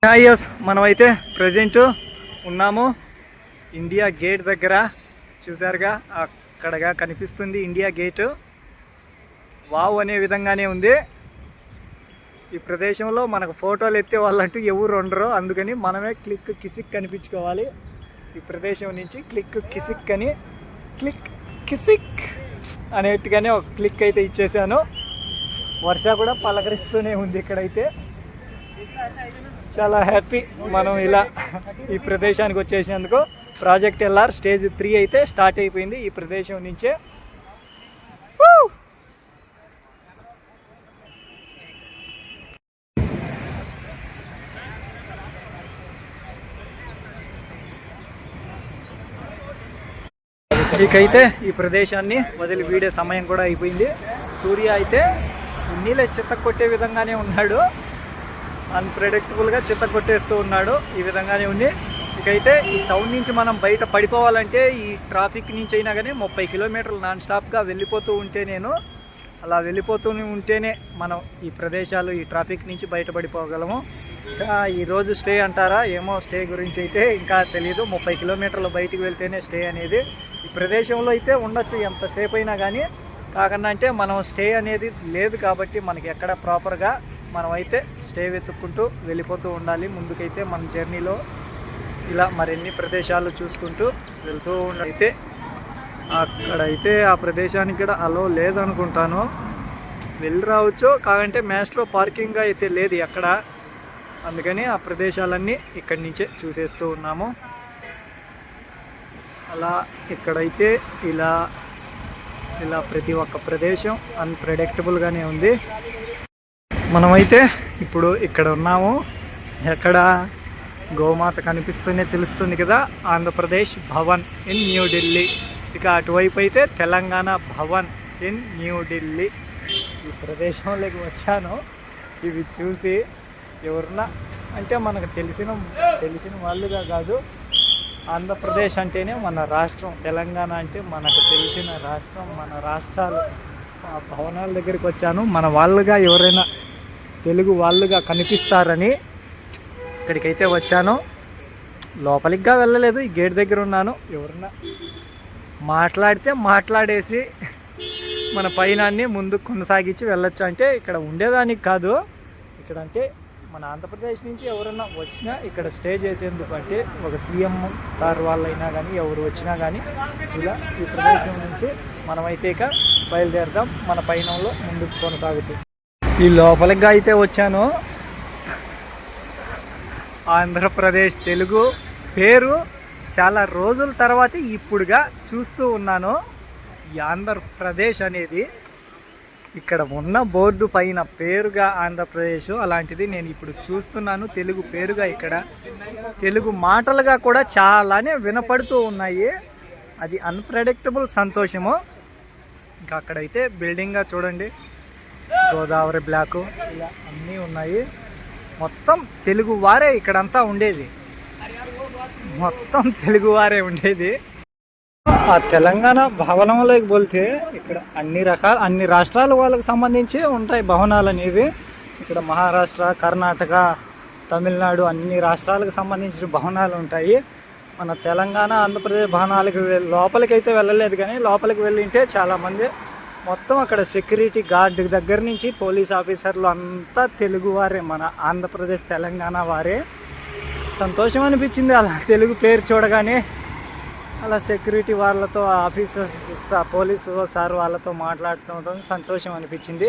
హాయస్ మనమైతే ప్రజెంట్ ఉన్నాము India gate దగ్గర. చూసారుగా అక్కడగా కనిపిస్తుంది ఇండియా గేటు. వావ్ అనే విధంగానే ఉంది. ఈ ప్రదేశంలో మనకు ఫోటోలు ఎత్తే వాళ్ళంటూ ఎవరు ఉండరు, అందుకని మనమే క్లిక్ కిసిక్ కనిపించుకోవాలి. ఈ ప్రదేశం నుంచి క్లిక్ కిసిక్ అని క్లిక్ కిసిక్ అనేట్టుగానే ఒక క్లిక్ అయితే ఇచ్చేసాను. వర్ష కూడా పలకరిస్తూనే ఉంది. ఇక్కడైతే చాలా హ్యాపీ మనం ఇలా ఈ ప్రదేశానికి వచ్చేసినందుకు. ప్రాజెక్ట్ ఎల్ఆర్ స్టేజ్ 3 అయితే స్టార్ట్ అయిపోయింది ఈ ప్రదేశం నుంచే. ఇకైతే ఈ ప్రదేశాన్ని వదిలి వీడే సమయం కూడా అయిపోయింది. సూర్య అయితే నీళ్ళ చిత్త కొట్టే విధంగానే ఉన్నాడు, అన్ప్రెడిక్టబుల్గా చిత్త కొట్టేస్తూ ఉన్నాడు. ఈ విధంగానే ఉంది. ఇకైతే ఈ టౌన్ నుంచి మనం బయట పడిపోవాలంటే ఈ ట్రాఫిక్ నుంచి అయినా కానీ 30 కిలోమీటర్లు నాన్ స్టాప్గా వెళ్ళిపోతూ ఉంటే, నేను అలా వెళ్ళిపోతూ ఉంటేనే మనం ఈ ప్రదేశాలు ఈ ట్రాఫిక్ నుంచి బయటపడిపోగలము. ఇంకా ఈరోజు స్టే అంటారా ఏమో, స్టే గురించి అయితే ఇంకా తెలియదు. 30 కిలోమీటర్లు బయటికి వెళ్తేనే స్టే అనేది. ఈ ప్రదేశంలో అయితే ఉండొచ్చు ఎంతసేపు అయినా కానీ, కాకుండా అంటే మనం స్టే అనేది లేదు కాబట్టి మనకి ఎక్కడ ప్రాపర్గా మనం అయితే స్టే వెతుక్కుంటూ వెళ్ళిపోతూ ఉండాలి. ముందుకైతే మన జర్నీలో ఇలా మరిన్ని ప్రదేశాలు చూసుకుంటూ వెళ్తూ అయితే అక్కడైతే ఆ ప్రదేశానికి కూడా అలో లేదనుకుంటాను, వెళ్ళి రావచ్చు. కాకంటే మ్యాస్ట్రో పార్కింగ్ అయితే లేదు ఎక్కడ, అందుకని ఆ ప్రదేశాలన్నీ ఇక్కడి నుంచే చూసేస్తూ ఉన్నాము. అలా ఇక్కడైతే ఇలా ఇలా ప్రతి ఒక్క ప్రదేశం అన్ప్రెడిక్టబుల్గానే ఉంది. మనమైతే ఇప్పుడు ఇక్కడ ఉన్నాము. ఎక్కడ గోమాత కనిపిస్తూనే తెలుస్తుంది కదా, ఆంధ్రప్రదేశ్ భవన్ ఇన్ న్యూఢిల్లీ. ఇక అటువైపు అయితే తెలంగాణ భవన్ ఇన్ న్యూఢిల్లీ. ఈ ప్రదేశంలోకి వచ్చాను. ఇవి చూసి ఎవరన్నా అంటే మనకు తెలిసిన వాళ్ళుగా కాదు, ఆంధ్రప్రదేశ్ అంటేనే మన రాష్ట్రం, తెలంగాణ అంటే మనకు తెలిసిన రాష్ట్రం, మన రాష్ట్రాలు. ఆ భవనాల దగ్గరికి వచ్చాను. మన వాళ్ళుగా ఎవరైనా తెలుగు వాళ్ళుగా కనిపిస్తారని ఇక్కడికైతే వచ్చాను. లోపలికిగా వెళ్ళలేదు, ఈ గేట్ దగ్గర ఉన్నాను. ఎవరన్నా మాట్లాడితే మాట్లాడేసి మన పయనాన్ని ముందుకు కొనసాగించి వెళ్ళొచ్చు. అంటే ఇక్కడ ఉండేదానికి కాదు, ఇక్కడ అంటే మన ఆంధ్రప్రదేశ్ నుంచి ఎవరన్నా వచ్చినా ఇక్కడ స్టే చేసేందుకు, అంటే ఒక సీఎం సార్ వాళ్ళైనా కానీ ఎవరు వచ్చినా కానీ ఇలా ఈ ప్రదేశం నుంచి మనమైతే ఇక బయలుదేరదాం మన పయనంలో ముందుకు కొనసాగుతుంది. ఈ లోపలిగా అయితే వచ్చాను. ఆంధ్రప్రదేశ్ తెలుగు పేరు చాలా రోజుల తర్వాత ఇప్పుడుగా చూస్తూ ఉన్నాను. ఈ ఆంధ్రప్రదేశ్ అనేది ఇక్కడ ఉన్న బోర్డు పైన పేరుగా ఆంధ్రప్రదేశ్, అలాంటిది నేను ఇప్పుడు చూస్తున్నాను తెలుగు పేరుగా. ఇక్కడ తెలుగు మాటలుగా కూడా చాలానే వినపడుతూ ఉన్నాయి. అది అన్ప్రెడిక్టబుల్ సంతోషము. ఇంకా అక్కడైతే బిల్డింగ్గా చూడండి, గోదావరి బ్లాకు ఇలా అన్నీ ఉన్నాయి. మొత్తం తెలుగు వారే ఇక్కడంతా ఉండేది, మొత్తం తెలుగు వారే ఉండేది. ఆ తెలంగాణ భవనంలోకి పోతే ఇక్కడ అన్ని రాష్ట్రాల వాళ్ళకి సంబంధించి ఉంటాయి భవనాలు అనేవి. ఇక్కడ మహారాష్ట్ర, కర్ణాటక, తమిళనాడు అన్ని రాష్ట్రాలకు సంబంధించిన భవనాలు ఉంటాయి. మన తెలంగాణ, ఆంధ్రప్రదేశ్ భవనాలకు లోపలికి అయితే వెళ్ళలేదు, కానీ లోపలికి వెళ్ళింటే చాలామంది మొత్తం అక్కడ సెక్యూరిటీ గార్డు దగ్గర నుంచి పోలీస్ ఆఫీసర్లు అంతా తెలుగు వారే, మన ఆంధ్రప్రదేశ్ తెలంగాణ వారే. సంతోషం అనిపించింది అలా తెలుగు పేరు చూడగానే. అలా సెక్యూరిటీ వాళ్ళతో, ఆఫీసర్స్, పోలీసు సార్ వాళ్ళతో మాట్లాడటం సంతోషం అనిపించింది.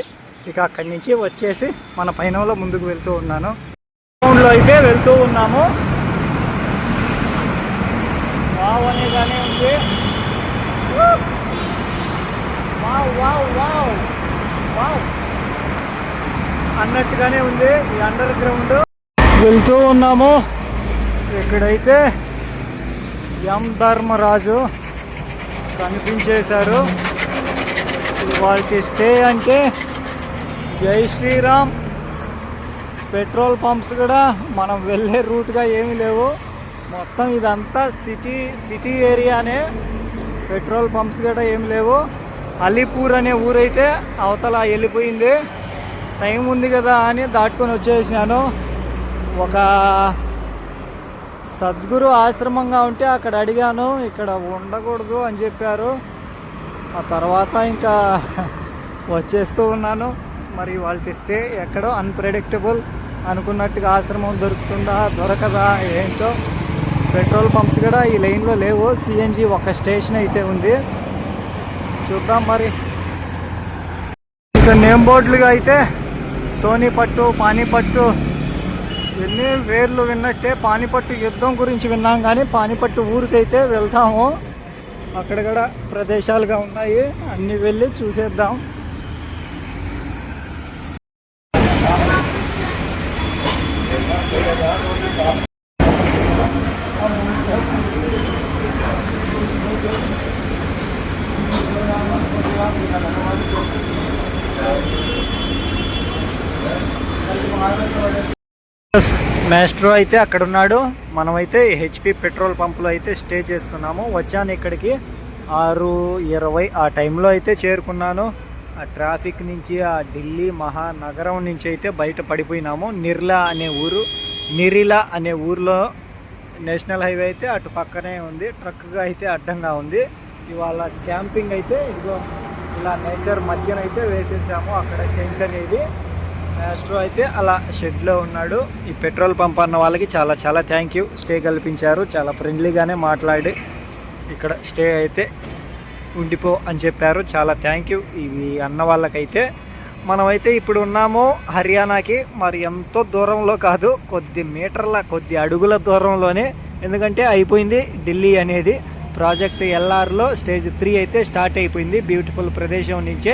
ఇక అక్కడి నుంచి వచ్చేసి మన పయనంలో ముందుకు వెళ్తూ ఉన్నాను. గ్రౌండ్లో అయితే వెళ్తూ ఉన్నాము. వావ్ అనేగానే ఉంది, వావ్ వావ్ వావ్ వావ్ అన్నట్టుగానే ఉంది. ఈ అండర్ గ్రౌండ్ వెళ్తూ ఉన్నాము. ఇక్కడైతే ఎం ధర్మరాజు కనిపించేశారు. వాళ్ళకి స్టే అంటే జై శ్రీరామ్. పెట్రోల్ పంప్స్ కూడా మనం వెళ్ళే రూట్గా ఏమీ లేవు, మొత్తం ఇదంతా సిటీ ఏరియానే. పెట్రోల్ పంప్స్ కూడా ఏమి లేవు. అలీపూర్ అనే ఊరైతే అవతల వెళ్ళిపోయింది. టైం ఉంది కదా అని దాటుకొని వచ్చేసినాను. ఒక సద్గురు ఆశ్రమంగా ఉంటే అక్కడ అడిగాను, ఇక్కడ ఉండకూడదు అని చెప్పారు. ఆ తర్వాత ఇంకా వచ్చేస్తూ ఉన్నాను. మరి వాళ్ళ స్టే ఎక్కడో అన్ప్రెడిక్టబుల్, అనుకున్నట్టుగా ఆశ్రమం దొరుకుతుందా దొరకదా ఏంటో. పెట్రోల్ పంప్స్ కూడా ఈ లైన్లో లేవు, సిఎన్జి ఒక స్టేషన్ అయితే ఉంది. చూద్దాం మరి. ఇక నేమ్ బోర్డులుగా అయితే సోనిపట్టు, పానీపట్టు ఎన్ని వేర్లు విన్నట్టే. పానీపట్టు యుద్ధం గురించి విన్నాం, కానీ పానీపట్టు ఊరికైతే వెళ్తాము. అక్కడ కూడా ప్రదేశాలుగా ఉన్నాయి, అన్నీ వెళ్ళి చూసేద్దాం. మాస్ట్రో అయితే అక్కడ ఉన్నాడు. మనమైతే హెచ్పి పెట్రోల్ పంపులో అయితే స్టే చేస్తున్నాము. వచ్చాను ఇక్కడికి 6:20 ఆ టైంలో అయితే చేరుకున్నాను. ఆ ట్రాఫిక్ నుంచి, ఆ ఢిల్లీ మహానగరం నుంచి అయితే బయట పడిపోయినాము. నిరిలా అనే ఊరిలో నేషనల్ హైవే అయితే అటు పక్కనే ఉంది, ట్రక్గా అయితే అడ్డంగా ఉంది. ఇవాళ క్యాంపింగ్ అయితే ఇదిగో ఇలా నేచర్ మధ్యనైతే వేసేసాము. అక్కడ టెంట్ అనేది. మాస్ట్రో అయితే అలా షెడ్లో ఉన్నాడు. ఈ పెట్రోల్ పంప్ అన్న వాళ్ళకి చాలా చాలా థ్యాంక్ యూ. స్టే కల్పించారు, చాలా ఫ్రెండ్లీగానే మాట్లాడి ఇక్కడ స్టే అయితే ఉండిపో అని చెప్పారు. చాలా థ్యాంక్ యూ ఇవి అన్న వాళ్ళకైతే. మనమైతే ఇప్పుడు ఉన్నాము హర్యానాకి. మరి ఎంతో దూరంలో కాదు, కొద్ది అడుగుల దూరంలోనే. ఎందుకంటే అయిపోయింది ఢిల్లీ అనేది. ప్రాజెక్ట్ ఎల్ఆర్లో స్టేజ్ 3 అయితే స్టార్ట్ అయిపోయింది. బ్యూటిఫుల్ ప్రదేశం నుంచే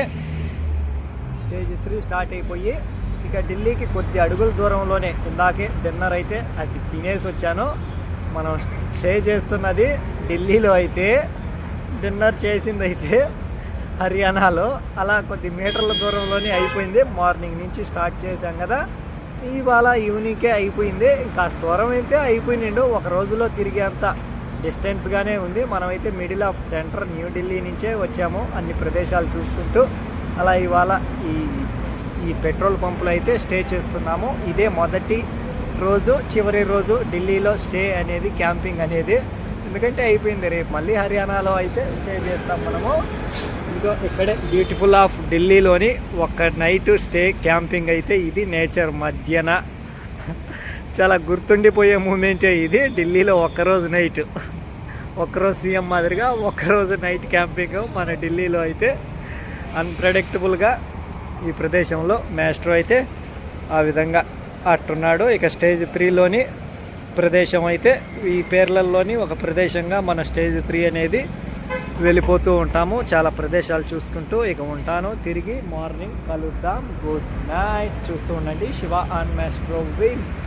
స్టేజ్ 3 స్టార్ట్ అయిపోయి ఇక ఢిల్లీకి కొద్ది అడుగుల దూరంలోనే. ఇందాకే డిన్నర్ అయితే అది తినేసి వచ్చాను. మనం స్టే చేస్తున్నది ఢిల్లీలో అయితే, డిన్నర్ చేసింది అయితే హర్యానాలో. అలా కొద్ది మీటర్ల దూరంలోనే అయిపోయింది. మార్నింగ్ నుంచి స్టార్ట్ చేశాం కదా, ఇవాళ ఈవినింగ్కే అయిపోయింది. కాస్త దూరం అయితే అయిపోయింది, ఒక రోజులో తిరిగేంత డిస్టెన్స్గానే ఉంది. మనమైతే middle of centre new Delhi నుంచే వచ్చాము, అన్ని ప్రదేశాలు చూసుకుంటూ. అలా ఇవాళ ఈ పెట్రోల్ పంపులో అయితే స్టే చేస్తున్నాము. ఇదే మొదటి రోజు, చివరి రోజు ఢిల్లీలో స్టే అనేది, క్యాంపింగ్ అనేది. ఎందుకంటే అయిపోయింది, రేపు మళ్ళీ హర్యానాలో అయితే స్టే చేస్తాం మనము. ఇదిగో ఇక్కడే బ్యూటిఫుల్ ఆఫ్ ఢిల్లీలోని ఒక నైట్ స్టే క్యాంపింగ్ అయితే ఇది నేచర్ మధ్యన. చాలా గుర్తుండిపోయే మూమెంటే ఇది. ఢిల్లీలో ఒక్కరోజు నైట్, ఒక్కరోజు సీఎం మాదిరిగా ఒక్కరోజు నైట్ క్యాంపింగ్ మన ఢిల్లీలో అయితే. అన్ప్రెడిక్టబుల్గా ఈ ప్రదేశంలో మాస్ట్రో అయితే ఆ విధంగా అట్టున్నాడు. ఇక స్టేజ్ 3లోని ప్రదేశం అయితే ఈ పేర్లలోని ఒక ప్రదేశంగా మన స్టేజ్ 3 అనేది వెళ్ళిపోతూ ఉంటాము. చాలా ప్రదేశాలు చూసుకుంటూ ఇక ఉంటాను. తిరిగి మార్నింగ్ కలుద్దాం. Good night. చూస్తూ ఉండండి శివ అండ్ మాస్ట్రో విన్స్.